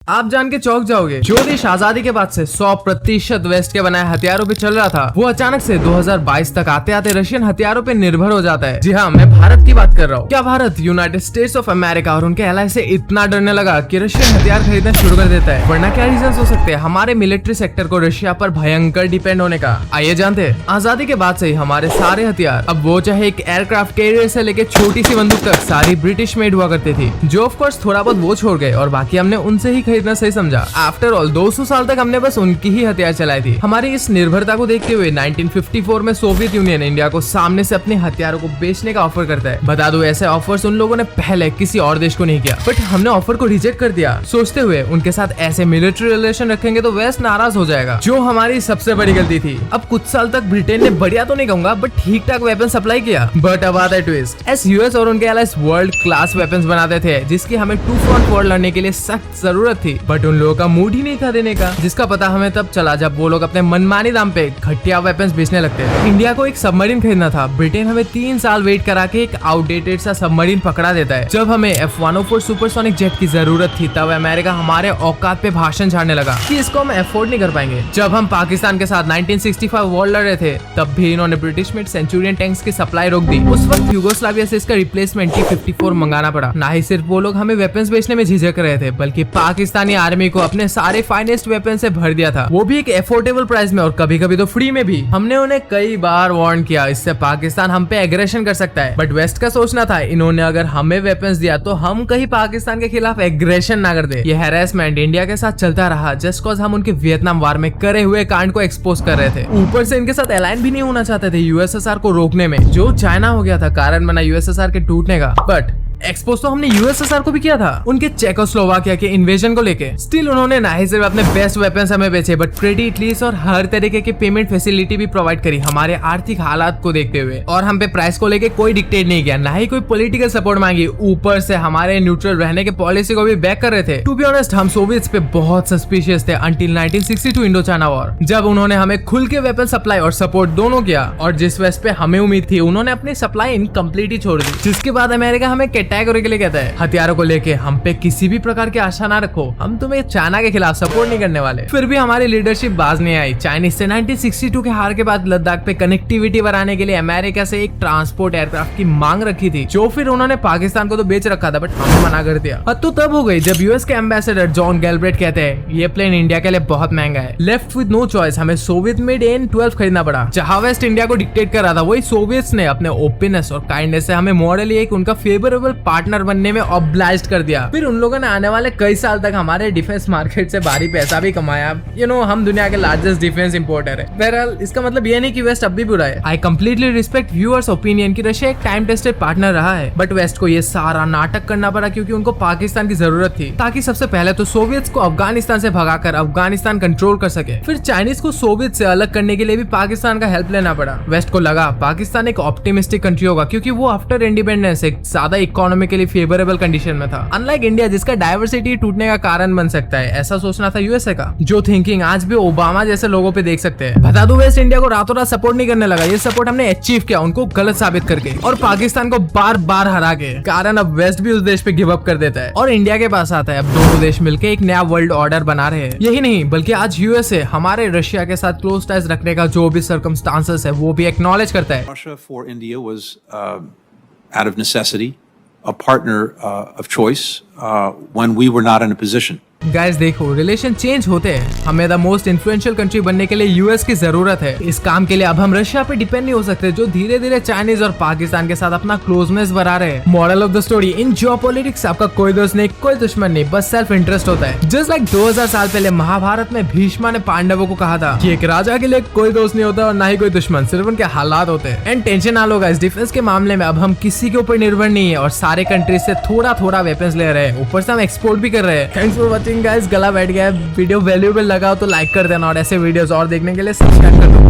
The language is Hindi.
आप जान के चौंक जाओगे, जो देश आजादी के बाद से 100% वेस्ट के बनाए हथियारों पे चल रहा था, वो अचानक से 2022 तक आते आते रशियन हथियारों पे निर्भर हो जाता है। जी हाँ, मैं भारत की बात कर रहा हूँ। क्या Bharat United states of America और उनके एलाई से इतना डरने लगा कि रशियन हथियार खरीदना शुरू कर देता है? वरना क्या रीजन हो सकते हैं हमारे मिलिट्री सेक्टर को रशिया पर भयंकर डिपेंड होने का? आइए जानते हैं। आजादी के बाद से ही हमारे सारे हथियार, अब वो चाहे एक एयरक्राफ्ट कैरियर से लेके छोटी सी बंदूक तक, सारी ब्रिटिश मेड हुआ करती थी, जो ऑफ कोर्स थोड़ा बहुत वो छोड़ गए और बाकी हमने उनसे ही खरीदना सही समझा। आफ्टर ऑल 200 साल तक हमने बस उनकी ही हथियार चलाई थी। हमारी इस निर्भरता को देखते हुए 1954 में सोवियत यूनियन इंडिया को सामने से अपने हथियारों को बेचने का ऑफर करता है। बता दो, ऐसे ऑफर्स उन लोगों ने पहले किसी और देश को नहीं किया, बट हमने ऑफर को रिजेक्ट कर दिया, सोचते हुए उनके साथ ऐसे मिलिट्री रिलेशन रखेंगे तो वेस्ट नाराज हो जाएगा, जो हमारी सबसे बड़ी गलती थी। अब कुछ साल तक ब्रिटेन ने बढ़िया तो नहीं कहूंगा, बट ठीक ठाक वेपन सप्लाई किया। बट अब आता है ट्विस्ट। एस यूएस और उनके एलाइज वर्ल्ड क्लास वेपन्स बनाते थे, जिसकी हमें टू फ्रंट वॉर लड़ने के लिए सख्त जरूरत थी, बट उन लोगों का मूड ही नहीं था देने का, जिसका पता हमें तब चला जब वो लोग अपने मनमानी दाम पे घटिया वेपन्स बेचने लगते हैं। इंडिया को एक सबमरीन खरीदना था, ब्रिटेन हमें 3 साल वेट करा के एक आउटडेटेड सा सबमरीन पकड़ा देता है। जब हमें F-104 सुपरसोनिक जेट की जरूरत थी, तब अमेरिका हमारे औकात पे भाषण झाड़ने लगा कि इसको हम अफोर्ड नहीं कर पाएंगे। जब हम पाकिस्तान के साथ 1965 वॉर लड़ रहे थे, तब भी इन्होंने ब्रिटिश मेड सेंचुरियन टैंक्स की सप्लाई रोक दी। उस वक्त यूगोस्लाविया से इसका रिप्लेसमेंट T-54 मंगाना पड़ा। ना ही सिर्फ वो लोग हमें वेपन्स बेचने में झिझक रहे थे, बल्कि पाकिस्तानी आर्मी को अपने सारे फाइनेस्ट वेपन से भर दिया था, वो भी एक अफोर्डेबल प्राइस में और कभी कभी तो फ्री में भी। हमने उन्हें कई बार वार्न किया, इससे पाकिस्तान हम पे एग्रेशन कर सकता है, बट वेस्ट का सोचना था इन्होंने अगर हमें वेपन्स दिया तो हम कहीं पाकिस्तान के खिलाफ एग्रेशन ना कर दे। ये हैरेसमेंट इंडिया के साथ चलता रहा, जस्ट कॉज हम उनके वियतनाम वार में करे हुए कांड को एक्सपोज कर रहे थे। ऊपर से इनके साथ अलाइन भी नहीं होना चाहते थे यूएसएसआर को रोकने में, जो चाइना हो गया था कारण बना यूएसएसआर के टूटने का। बट एक्सपोज तो हमने यूएसएसआर को भी किया था उनके चेकोस्लोवाकिया के इन्वेजन को लेके। स्टिल उन्होंने ना ही सिर्फ अपने बेस्ट वेपन्स हमें बेचे, बट क्रेडिट लीज और हर तरीके की पेमेंट फैसिलिटी भी प्रोवाइड करी हमारे आर्थिक हालात को देखते हुए, और हम पे प्राइस को लेके कोई डिक्टेट नहीं किया, ना ही कोई पॉलिटिकल सपोर्ट मांगी। ऊपर से हमारे न्यूट्रल रहने के पॉलिसी को भी बैक कर रहे थे। टू बी ऑनेस्ट, हम सोवियट्स पे बहुत सस्पिशियस थे अंटिल 1962 इंडो चाइना वॉर, जब उन्होंने हमें खुल के वेपन सप्लाई और सपोर्ट दोनों किया, और जिस वेस्ट पे हमें उम्मीद थी उन्होंने अपनी सप्लाई इनकम्प्लीट ही छोड़ दी। जिसके बाद अमेरिका हमें कैटेगरी के लिए कहता है हथियारों को लेके हम पे किसी भी प्रकार की आशा ना रखो, हम तुम्हें चाइना के खिलाफ सपोर्ट नहीं करने वाले। फिर भी हमारी लीडरशिप बाज नहीं आई। चाइनीज से 1962 के हार के बाद लद्दाख पे कनेक्टिविटी बढ़ाने के लिए अमेरिका से एक ट्रांसपोर्ट एयरक्राफ्ट की मांग रखी थी, जो फिर उन्होंने पाकिस्तान को तो बेच रखा था, बट हमें मना कर दिया। हद तो तब हो गई जब यूएस के एम्बेसडर जॉन गैल्ब्रेट कहते हैं ये प्लेन इंडिया के लिए बहुत महंगा है। लेफ्ट विद नो चॉइस, हमें सोवियत मेड N-12 खरीदना पड़ा। जहां वेस्ट इंडिया को डिक्टेट कर रहा था, वही सोवियट्स ने अपने ओपननेस और काइंडनेस से हमें मॉडली एक उनका फेवरेबल पार्टनर बनने में ऑब्लाइज्ड कर दिया। फिर उन लोगों ने आने वाले कई साल तक हमारे डिफेंस मार्केट से भारी पैसा भी कमाया। हम दुनिया के लार्जेस्ट डिफेंस इंपोर्टर है। बहरहाल इसका मतलब ये नहीं कि वेस्ट अब भी बुरा है। I completely respect viewers opinion कि रशिया एक टाइम टेस्टेड पार्टनर रहा है, बट वेस्ट को ये सारा नाटक करना पड़ा क्योंकि उनको पाकिस्तान की जरूरत थी, ताकि सबसे पहले तो सोवियट्स को अफगानिस्तान से भगाकर अफगानिस्तान कंट्रोल कर सके। फिर चाइनीज को सोवियत से अलग करने के लिए भी पाकिस्तान का हेल्प लेना पड़ा। वेस्ट को लगा पाकिस्तान एक ऑप्टिमिस्टिक कंट्री होगा क्योंकि वो आफ्टर इंडिपेंडेंस एक ज्यादा इकोनॉमिकली फेवरेबल कंडीशन में था, अनलाइक इंडिया जिसका डाइवर्सिटी टूटने का कारण बन सकता है। ऐसा सोचना था यूएसए का, जो थिंकिंग आज भी ओबामा जैसे लोगों पे देख सकते हैं। बता दो, वेस्ट इंडिया को रातों रात सपोर्ट नहीं करने लगा, ये सपोर्ट हमने अचीव किया उनको गलत साबित करके और पाकिस्तान को बार बार हरा के। कारण अब वेस्ट भी उस देश पे गिव अप कर देता है और इंडिया के पास आता है। अब दोनों देश मिलकर एक नया वर्ल्ड ऑर्डर बना रहे हैं। यही नहीं बल्कि आज यूएसए हमारे रशिया के साथ क्लोज टाइज रखने का जो भी सर्कमस्टांसेस है वो भी एक्नॉलेज करता है। Russia for India was out of necessity, a partner of choice when we were not in a position. Guys देखो, रिलेशन चेंज होते हैं। हमें द मोस्ट इन्फ्लुएंशियल कंट्री बनने के लिए यूएस की जरूरत है। इस काम के लिए अब हम रशिया पे डिपेंड नहीं हो सकते, जो धीरे धीरे चाइनीज और पाकिस्तान के साथ अपना क्लोजनेस बढ़ा रहे हैं। Moral of the story, in geopolitics आपका कोई दोस्त नहीं, कोई दुश्मन नहीं, बस सेल्फ इंटरेस्ट होता है। जस्ट लाइक 2000 साल पहले महाभारत में भीष्मा ने पांडवों को कहा था कि एक राजा के लिए कोई दोस्त नहीं होता और ना ही कोई दुश्मन, सिर्फ उनके हालात होते हैं। एंड टेंशन ना लो गाइस, डिफेंस के मामले में अब हम किसी के ऊपर निर्भर नहीं है और सारे कंट्रीज से थोड़ा थोड़ा वेपन्स ले रहे हैं, ऊपर से हम एक्सपोर्ट भी कर रहे हैं। थैंक्स फॉर वॉचिंग गाइस, गला बैठ गया। वीडियो वैल्यूएबल लगा हो तो लाइक कर देना और ऐसे वीडियोस और देखने के लिए सब्सक्राइब कर दो।